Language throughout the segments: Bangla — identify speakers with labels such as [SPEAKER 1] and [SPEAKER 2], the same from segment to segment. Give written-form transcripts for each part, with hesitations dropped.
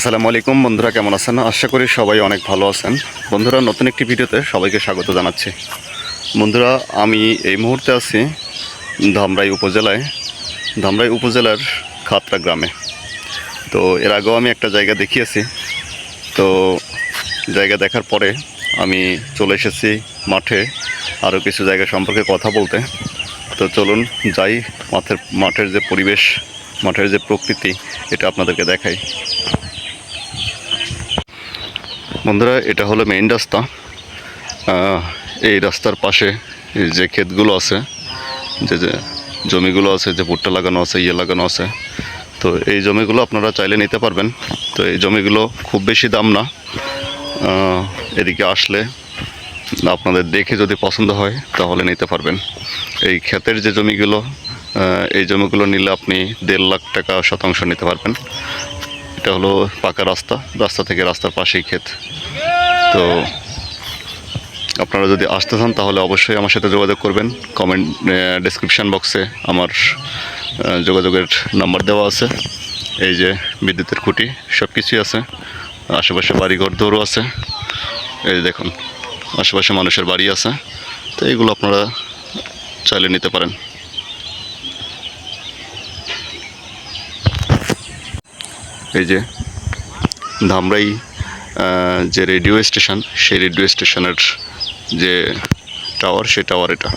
[SPEAKER 1] আসসালামু আলাইকুম বন্ধুরা, কেমন আছেন? আশা করি সবাই অনেক ভালো আছেন। বন্ধুরা, নতুন একটি ভিডিওতে সবাইকে স্বাগত জানাচ্ছি। বন্ধুরা, আমি এই মুহূর্তে আছি ধামরাই উপজেলার খাতড়া গ্রামে। তো এর আগেও আমি একটা জায়গা দেখিয়েছি। তো জায়গা দেখার পরে আমি চলে এসেছি মাঠে আরও কিছু জায়গা সম্পর্কে কথা বলতে। তো চলুন যাই, মাঠের যে পরিবেশ, মাঠের যে প্রকৃতি, এটা আপনাদেরকে দেখাই। বন্ধুরা, এটা হলো মেইন রাস্তা। এই রাস্তার পাশে যে ক্ষেতগুলো আছে, যে জমিগুলো আছে, যে ভুট্টা লাগানো আছে, লাগানো আছে, তো এই জমিগুলো আপনারা চাইলে নিতে পারবেন। তো এই জমিগুলো খুব বেশি দাম না। এদিকে আসলে আপনাদের দেখে যদি পছন্দ হয় তাহলে নিতে পারবেন। এই ক্ষেতের যে জমিগুলো, এই জমিগুলো নিলে আপনি 1.5 লাখ টাকা শতাংশ নিতে পারবেন। এটা হলো পাকা রাস্তা থেকে রাস্তার পাশেই ক্ষেত। তো আপনারা যদি আসতে চান তাহলে অবশ্যই আমার সাথে যোগাযোগ করবেন। ডেসক্রিপশান বক্সে আমার যোগাযোগের নাম্বার দেওয়া আছে। এই যে বিদ্যুতের খুঁটি, সব কিছুই আছে। আশেপাশে বাড়িঘর দৌড়ও আছে। এই দেখুন, আশেপাশে মানুষের বাড়ি আছে। তো এইগুলো আপনারা চাইলে নিতে পারেন। এই যে ধামরাই যে রেডিও স্টেশন, সেই রেডিও স্টেশনের যে টাওয়ার, সেই টাওয়ার এটা।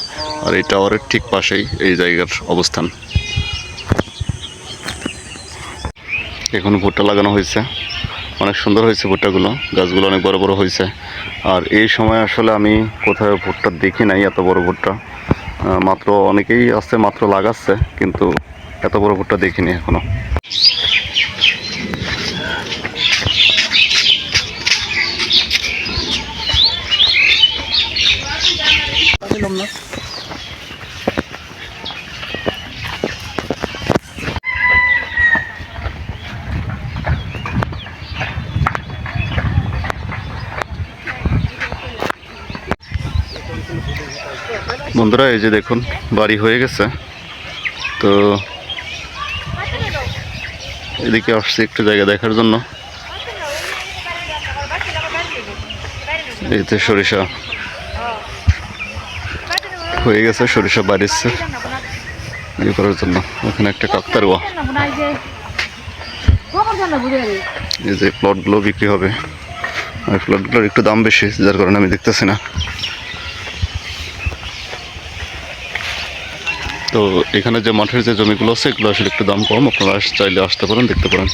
[SPEAKER 1] আর এই টাওয়ারের ঠিক পাশেই এই জায়গার অবস্থান। এখন ভুট্টা লাগানো হয়েছে, অনেক সুন্দর হয়েছে ভুট্টাগুলো, গাছগুলো অনেক বড় বড় হয়েছে। আর এই সময় আসলে আমি কোথাও ভুট্টা দেখি নাই, এত বড় ভুট্টা। মাত্র অনেকেই আছে, মাত্র লাগাচ্ছে, কিন্তু এত বড় ভুট্টা দেখিনি এখনো। বন্ধুরা, এই যে দেখুন, বাড়ি হয়ে গেছে। তো এদিকে আসছি একটু জায়গা দেখার জন্য। এই যে সরিষা হয়ে গেছে, সরিষা বাড়িচ্ছে ইয়ে করার জন্য। ওখানে একটা কাকতারুয়া, এই যে প্লটগুলো বিক্রি হবে। আর প্লটগুলোর একটু দাম বেশি, যার কারণে আমি দেখতেছি না। তো এখানে যে মাঠের যে জমিগুলো আছে, এগুলো আসলে একটু দাম কম। আপনারা চাইলে আসতে পারেন, দেখতে পারেন।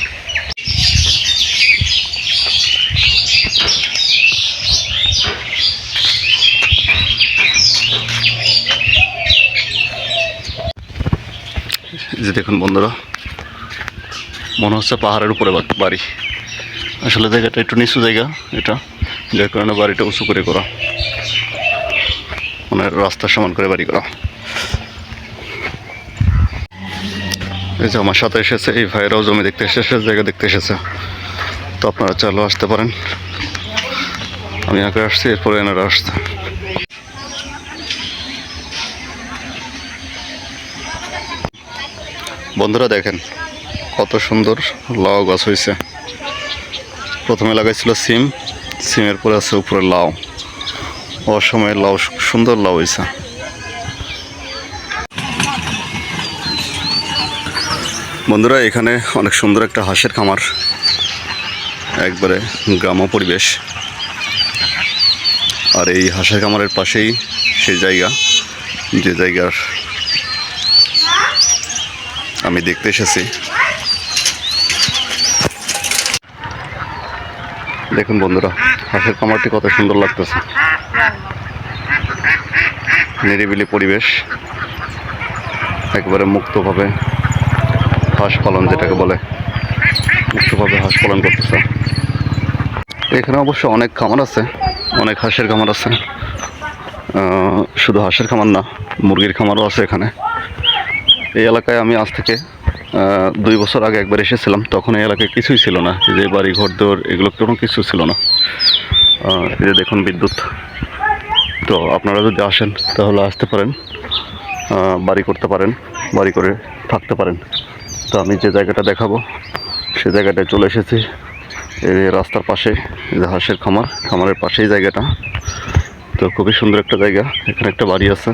[SPEAKER 1] যে দেখুন বন্ধুরা, মনে হচ্ছে পাহাড়ের উপরে বাড়ি। আসলে জায়গাটা একটু নিচু জায়গা এটা, যার কারণে বাড়িটা উঁচু করে করা, মানে রাস্তার সমান করে বাড়ি করা। এই যে আমার সাথে এসেছে এই ভাইয়েরাও জমি দেখতে এসেছে, জায়গা দেখতে এসেছে। তো আপনারা চাইলেও আসতে পারেন। আমি আগে আসছি, এরপরে এনারা আসছে। বন্ধুরা দেখেন, কত সুন্দর লাউ গাছ হয়েছে। প্রথমে লাগাইছিল সিমের পরে আছে উপরে লাউ। অসময়ে লাউ, সুন্দর লাউ হয়েছে। বন্ধুরা, এখানে অনেক সুন্দর একটা হাঁসের খামার, একবারে গ্রাম্য পরিবেশ। আর এই হাঁসের খামারের পাশেই সেই জায়গা, যে জায়গার আমি দেখতে এসেছি। দেখুন বন্ধুরা, হাঁসের খামারটি কত সুন্দর লাগতেছে। নিরিবিলি পরিবেশ, একবারে মুক্তভাবে হাঁস পালন, যেটাকে বলে মুক্তভাবে হাঁস পালন করতেছে। এখানে অবশ্য অনেক খামার আছে, অনেক হাঁসের খামার আছে। শুধু হাঁসের খামার না, মুরগির খামারও আছে এখানে। এই এলাকায় আমি আজ থেকে 2 বছর আগে একবার এসেছিলাম। তখন এই এলাকায় কিছুই ছিল না, যে বাড়ি ঘর দৌড় এগুলো কোনো কিছু ছিল না। এই যে দেখুন বিদ্যুৎ। তো আপনারা যদি আসেন তাহলে আসতে পারেন, বাড়ি করতে পারেন, বাড়ি করে থাকতে পারেন। তো আমি যে জায়গাটা দেখাবো সে জায়গাটায় চলে এসেছি। এই রাস্তার পাশে যে হাঁসের খামার, খামারের পাশেই জায়গাটা। তো খুবই সুন্দর একটা জায়গা। এখানে একটা বাড়ি আছে।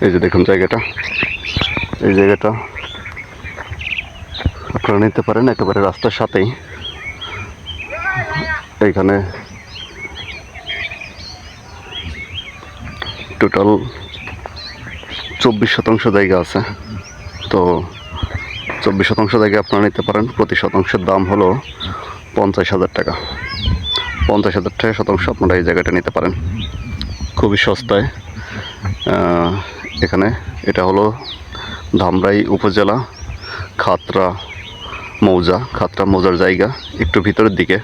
[SPEAKER 1] এই যে দেখুন জায়গাটা, এই জায়গাটা আপনারা নিতে পারেন একেবারে রাস্তার সাথেই। এইখানে টোটাল 24% জায়গা আছে। তো 24% জায়গা আপনারা নিতে পারেন। প্রতি শতাংশের দাম হলো 50,000 টাকা। 50,000 টাকা শতাংশ আপনারা এই জায়গাটা নিতে পারেন খুবই সস্তায়। এখানে এটা হলো ধামরাই উপজেলা, খাতড়া মৌজার জায়গা, একটু ভিতরের দিকে।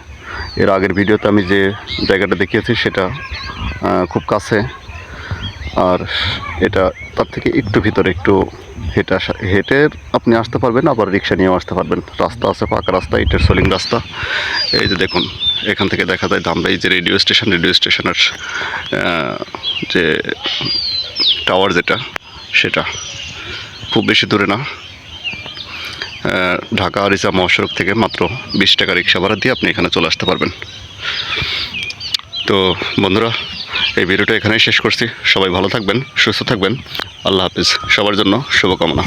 [SPEAKER 1] এর আগের ভিডিওতে আমি যে জায়গাটা দেখিয়েছি সেটা খুব কাছে, আর এটা তার থেকে একটু ভিতরে, একটু হেঁটে আপনি আসতে পারবেন, আবার রিক্সা নিয়েও আসতে পারবেন। রাস্তা আছে, পাকা রাস্তা, ইটের সোলিং রাস্তা। এই যে দেখুন, এখান থেকে দেখা যায় ধামরাই যে রেডিও স্টেশনের যে টাওয়ার যেটা, সেটা খুব বেশি দূরে না। ঢাকা আরিচা মহাসড়ক থেকে মাত্র 20 টাকা রিক্সা ভাড়া দিয়ে আপনি এখানে চলে আসতে পারবেন। তো বন্ধুরা, এই ভিডিওটা এখানেই শেষ করছি। সবাই ভালো থাকবেন, সুস্থ থাকবেন। আল্লাহ হাফিজ। সবার জন্য শুভকামনা।